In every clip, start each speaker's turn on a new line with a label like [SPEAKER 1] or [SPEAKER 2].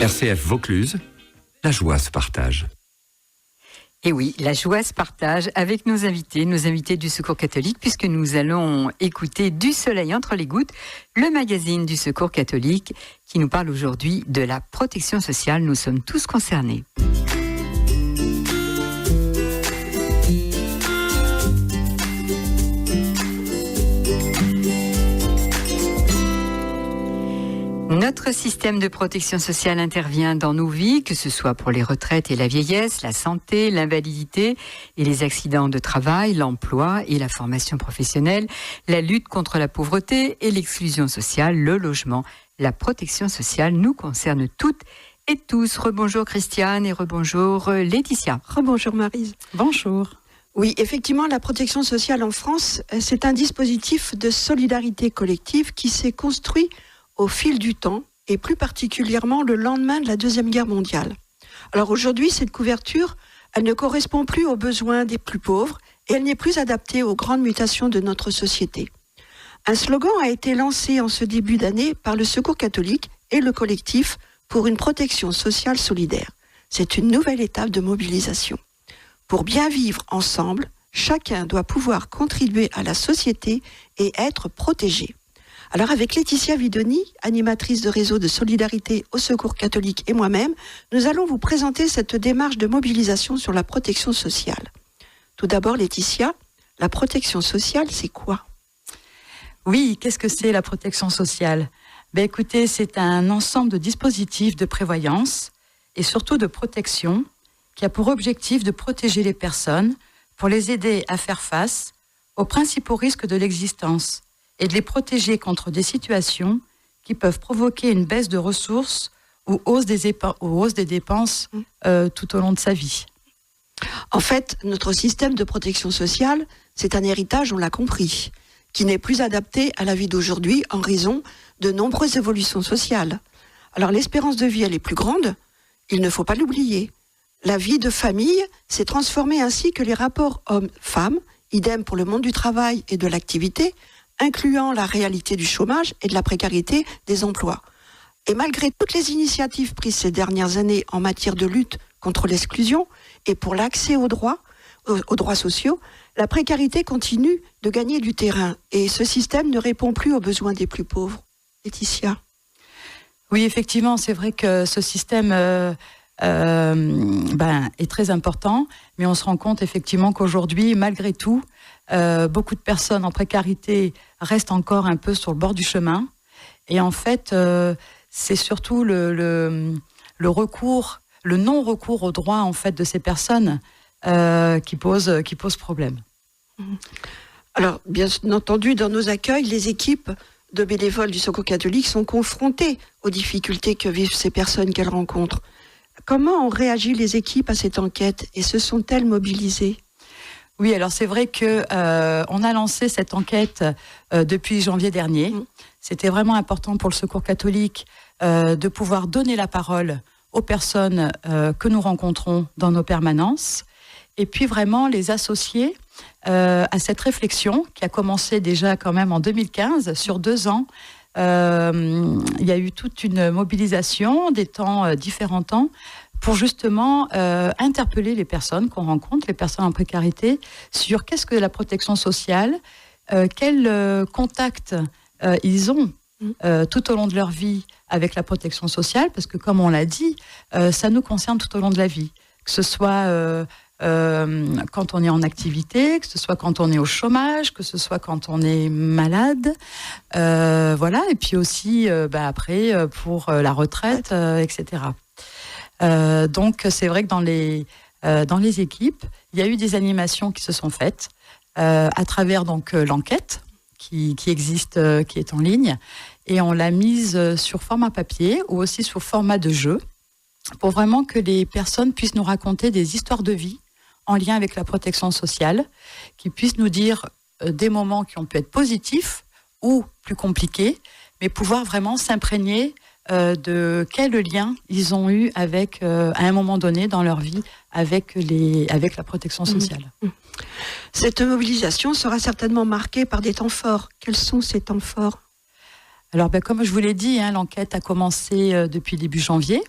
[SPEAKER 1] RCF Vaucluse, la joie se partage.
[SPEAKER 2] Et oui, la joie se partage avec nos invités du Secours catholique, puisque nous allons écouter Du soleil entre les gouttes, le magazine du Secours catholique, qui nous parle aujourd'hui de la protection sociale. Nous sommes tous concernés. Notre système de protection sociale intervient dans nos vies, que ce soit pour les retraites et la vieillesse, la santé, l'invalidité et les accidents de travail, l'emploi et la formation professionnelle, la lutte contre la pauvreté et l'exclusion sociale, le logement. La protection sociale nous concerne toutes et tous. Rebonjour Christiane et rebonjour Laetitia.
[SPEAKER 3] Rebonjour Maryse.
[SPEAKER 2] Bonjour.
[SPEAKER 3] Oui, effectivement, la protection sociale en France, c'est un dispositif de solidarité collective qui s'est construit au fil du temps, et plus particulièrement le lendemain de la Deuxième Guerre mondiale. Alors aujourd'hui, cette couverture, elle ne correspond plus aux besoins des plus pauvres, et elle n'est plus adaptée aux grandes mutations de notre société. Un slogan a été lancé en ce début d'année par le Secours catholique et le collectif pour une protection sociale solidaire. C'est une nouvelle étape de mobilisation. Pour bien vivre ensemble, chacun doit pouvoir contribuer à la société et être protégé. Alors avec Laetitia Vidoni, animatrice de réseau de solidarité au Secours catholique et moi-même, nous allons vous présenter cette démarche de mobilisation sur la protection sociale. Tout d'abord Laetitia, la protection sociale c'est quoi ?
[SPEAKER 4] Oui, qu'est-ce que c'est la protection sociale ? Écoutez, c'est un ensemble de dispositifs de prévoyance et surtout de protection qui a pour objectif de protéger les personnes pour les aider à faire face aux principaux risques de l'existence et de les protéger contre des situations qui peuvent provoquer une baisse de ressources ou hausse des dépenses tout au long de sa vie.
[SPEAKER 3] En fait, notre système de protection sociale, c'est un héritage, on l'a compris, qui n'est plus adapté à la vie d'aujourd'hui en raison de nombreuses évolutions sociales. Alors l'espérance de vie, elle est plus grande, il ne faut pas l'oublier. La vie de famille s'est transformée ainsi que les rapports hommes-femmes, idem pour le monde du travail et de l'activité, incluant la réalité du chômage et de la précarité des emplois. Et malgré toutes les initiatives prises ces dernières années en matière de lutte contre l'exclusion et pour l'accès aux droits sociaux, la précarité continue de gagner du terrain et ce système ne répond plus aux besoins des plus pauvres. Laetitia.
[SPEAKER 4] Oui, effectivement, c'est vrai que ce système est très important, mais on se rend compte effectivement qu'aujourd'hui, malgré tout, beaucoup de personnes en précarité restent encore un peu sur le bord du chemin. Et en fait, c'est surtout le non-recours aux droits en fait de ces personnes qui pose problème.
[SPEAKER 3] Alors, bien entendu, dans nos accueils, les équipes de bénévoles du Secours catholique sont confrontées aux difficultés que vivent ces personnes qu'elles rencontrent. Comment ont réagi les équipes à cette enquête et se sont-elles mobilisées ?
[SPEAKER 4] Oui, alors c'est vrai que on a lancé cette enquête depuis janvier dernier. C'était vraiment important pour le Secours catholique de pouvoir donner la parole aux personnes que nous rencontrons dans nos permanences et puis vraiment les associer à cette réflexion qui a commencé déjà quand même en 2015, sur 2 ans. Il y a eu toute une mobilisation, des temps, différents temps, pour justement interpeller les personnes qu'on rencontre, les personnes en précarité, sur qu'est-ce que la protection sociale, quel contact ils ont tout au long de leur vie avec la protection sociale, parce que comme on l'a dit, ça nous concerne tout au long de la vie, que ce soit quand on est en activité, que ce soit quand on est au chômage, que ce soit quand on est malade, voilà, et puis aussi après pour la retraite, etc. Donc c'est vrai que dans les équipes, il y a eu des animations qui se sont faites à travers donc l'enquête qui existe, qui est en ligne, et on l'a mise sur format papier ou aussi sur format de jeu pour vraiment que les personnes puissent nous raconter des histoires de vie en lien avec la protection sociale, qui puissent nous dire des moments qui ont pu être positifs ou plus compliqués, mais pouvoir vraiment s'imprégner de quel lien ils ont eu avec, à un moment donné dans leur vie, avec la protection sociale.
[SPEAKER 3] Cette mobilisation sera certainement marquée par des temps forts. Quels sont ces temps forts ?
[SPEAKER 4] Alors, comme je vous l'ai dit, l'enquête a commencé depuis début janvier.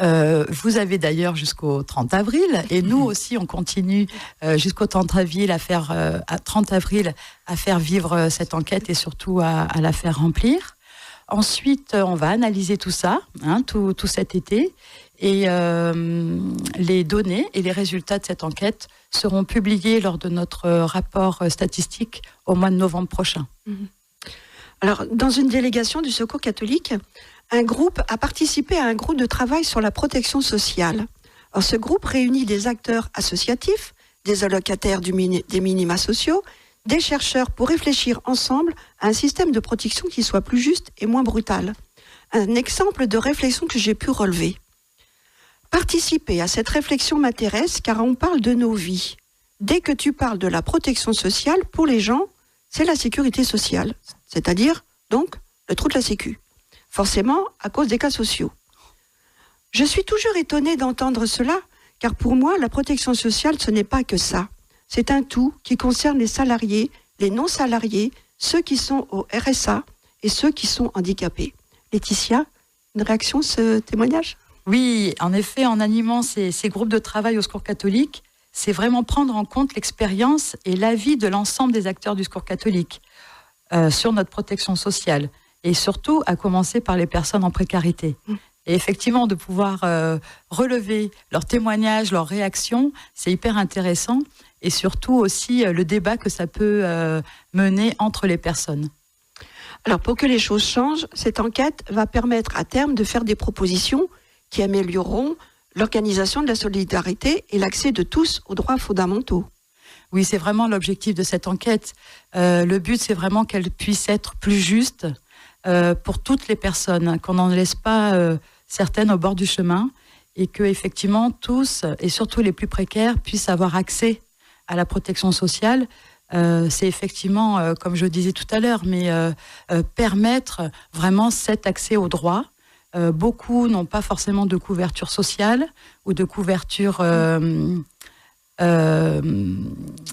[SPEAKER 4] Vous avez d'ailleurs jusqu'au 30 avril, et nous aussi, on continue jusqu'au 30 avril à faire vivre cette enquête et surtout à la faire remplir. Ensuite, on va analyser tout ça, tout cet été, et les données et les résultats de cette enquête seront publiés lors de notre rapport statistique au mois de novembre prochain.
[SPEAKER 3] Alors, dans une délégation du Secours catholique, un groupe a participé à un groupe de travail sur la protection sociale. Alors, ce groupe réunit des acteurs associatifs, des allocataires des minima sociaux, des chercheurs pour réfléchir ensemble à un système de protection qui soit plus juste et moins brutal. Un exemple de réflexion que j'ai pu relever. Participer à cette réflexion m'intéresse car on parle de nos vies. Dès que tu parles de la protection sociale, pour les gens, c'est la sécurité sociale, c'est-à-dire donc le trou de la sécu. Forcément à cause des cas sociaux. Je suis toujours étonnée d'entendre cela, car pour moi, la protection sociale, ce n'est pas que ça. C'est un tout qui concerne les salariés, les non-salariés, ceux qui sont au RSA et ceux qui sont handicapés. Laetitia, une réaction à ce témoignage ?
[SPEAKER 4] Oui, en effet, en animant ces groupes de travail au Secours catholique, c'est vraiment prendre en compte l'expérience et l'avis de l'ensemble des acteurs du Secours catholique sur notre protection sociale, et surtout à commencer par les personnes en précarité. Et effectivement, de pouvoir relever leurs témoignages, leurs réactions, c'est hyper intéressant, et surtout aussi le débat que ça peut mener entre les personnes.
[SPEAKER 3] Alors, pour que les choses changent, cette enquête va permettre à terme de faire des propositions qui amélioreront l'organisation de la solidarité et l'accès de tous aux droits fondamentaux.
[SPEAKER 4] Oui, c'est vraiment l'objectif de cette enquête. Le but, c'est vraiment qu'elle puisse être plus juste pour toutes les personnes, qu'on n'en laisse pas certaines au bord du chemin, et que effectivement tous, et surtout les plus précaires, puissent avoir accès à la protection sociale. C'est effectivement, comme je disais tout à l'heure, mais permettre vraiment cet accès aux droits. Beaucoup n'ont pas forcément de couverture sociale ou de couverture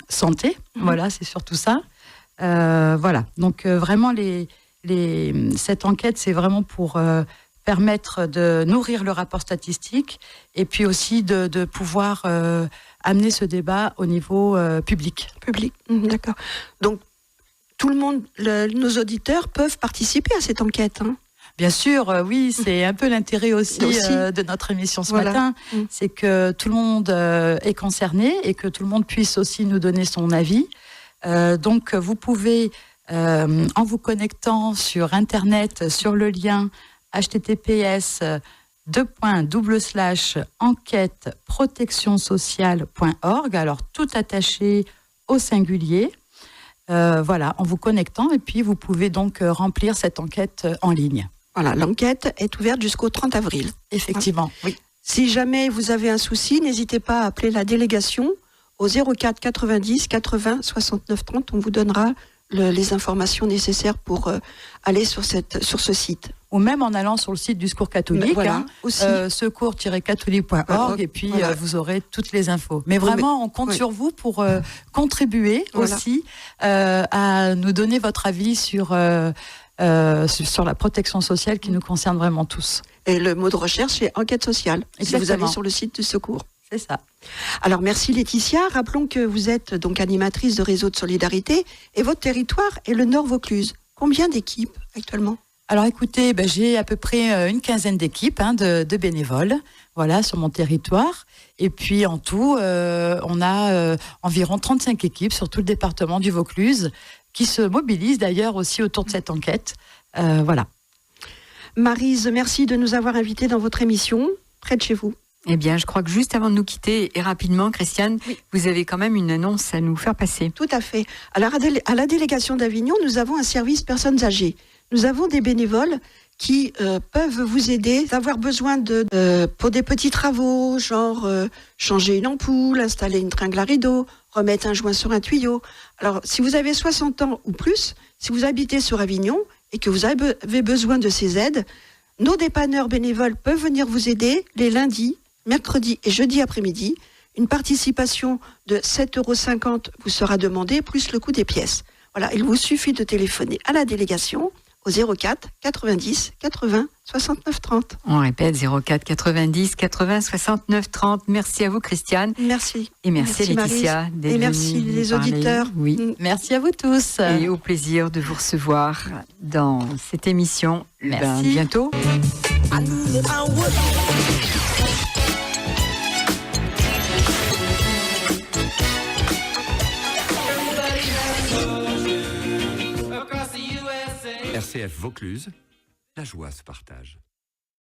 [SPEAKER 4] santé. Voilà, c'est surtout ça. Voilà. Donc vraiment, cette enquête, c'est vraiment pour permettre de nourrir le rapport statistique et puis aussi de pouvoir amener ce débat au niveau public.
[SPEAKER 3] D'accord. Donc, tout le monde, nos auditeurs peuvent participer à cette enquête,
[SPEAKER 4] Bien sûr, oui, c'est un peu l'intérêt aussi de notre émission ce matin, c'est que tout le monde est concerné et que tout le monde puisse aussi nous donner son avis. Donc, vous pouvez, en vous connectant sur Internet, sur le lien https://enquêteprotectionsociale.org, alors tout attaché au singulier. Voilà, en vous connectant, et puis vous pouvez donc remplir cette enquête en ligne.
[SPEAKER 3] Voilà, l'enquête est ouverte jusqu'au 30 avril.
[SPEAKER 4] Effectivement, oui.
[SPEAKER 3] Si jamais vous avez un souci, n'hésitez pas à appeler la délégation au 04 90 80 69 30. On vous donnera les informations nécessaires pour aller sur ce site.
[SPEAKER 4] Ou même en allant sur le site du Secours catholique, secours-catholique.org, et puis vous aurez toutes les infos. Mais vraiment, on compte sur vous pour contribuer aussi à nous donner votre avis sur la protection sociale qui nous concerne vraiment tous.
[SPEAKER 3] Et le mot de recherche est enquête sociale.
[SPEAKER 4] Exactement.
[SPEAKER 3] Si vous allez sur le site du Secours.
[SPEAKER 4] C'est ça.
[SPEAKER 3] Alors merci Laetitia. Rappelons que vous êtes donc animatrice de réseau de solidarité et votre territoire est le Nord Vaucluse. Combien d'équipes actuellement ?
[SPEAKER 4] Alors écoutez, j'ai à peu près une quinzaine d'équipes de bénévoles, voilà, sur mon territoire. Et puis en tout, on a environ 35 équipes sur tout le département du Vaucluse, qui se mobilisent d'ailleurs aussi autour de cette enquête. Voilà.
[SPEAKER 3] Maryse, merci de nous avoir invités dans votre émission, près de chez vous.
[SPEAKER 2] Eh bien, je crois que juste avant de nous quitter, et rapidement, Christiane, vous avez quand même une annonce à nous faire passer.
[SPEAKER 3] Tout à fait. Alors, à la délégation d'Avignon, nous avons un service personnes âgées. Nous avons des bénévoles qui peuvent vous aider, avoir besoin pour des petits travaux, genre changer une ampoule, installer une tringle à rideau, remettre un joint sur un tuyau. Alors, si vous avez 60 ans ou plus, si vous habitez sur Avignon et que vous avez besoin de ces aides, Nos dépanneurs bénévoles peuvent venir vous aider les lundis, mercredis et jeudis après-midi. Une participation de 7,50 € vous sera demandée, plus le coût des pièces. Voilà, il vous suffit de téléphoner à la délégation au 04 90 80 69 30.
[SPEAKER 2] On répète 04 90 80 69 30. Merci à vous, Christiane.
[SPEAKER 3] Merci.
[SPEAKER 2] Et merci Laetitia
[SPEAKER 3] Maryse.
[SPEAKER 2] d'être
[SPEAKER 3] Et merci
[SPEAKER 2] venue nous
[SPEAKER 3] les
[SPEAKER 2] parler.
[SPEAKER 3] auditeurs.
[SPEAKER 2] Oui.
[SPEAKER 4] Merci à vous tous.
[SPEAKER 2] Et au plaisir de vous recevoir dans cette émission.
[SPEAKER 4] Merci.
[SPEAKER 2] Bientôt.
[SPEAKER 1] RCF Vaucluse, la joie se partage.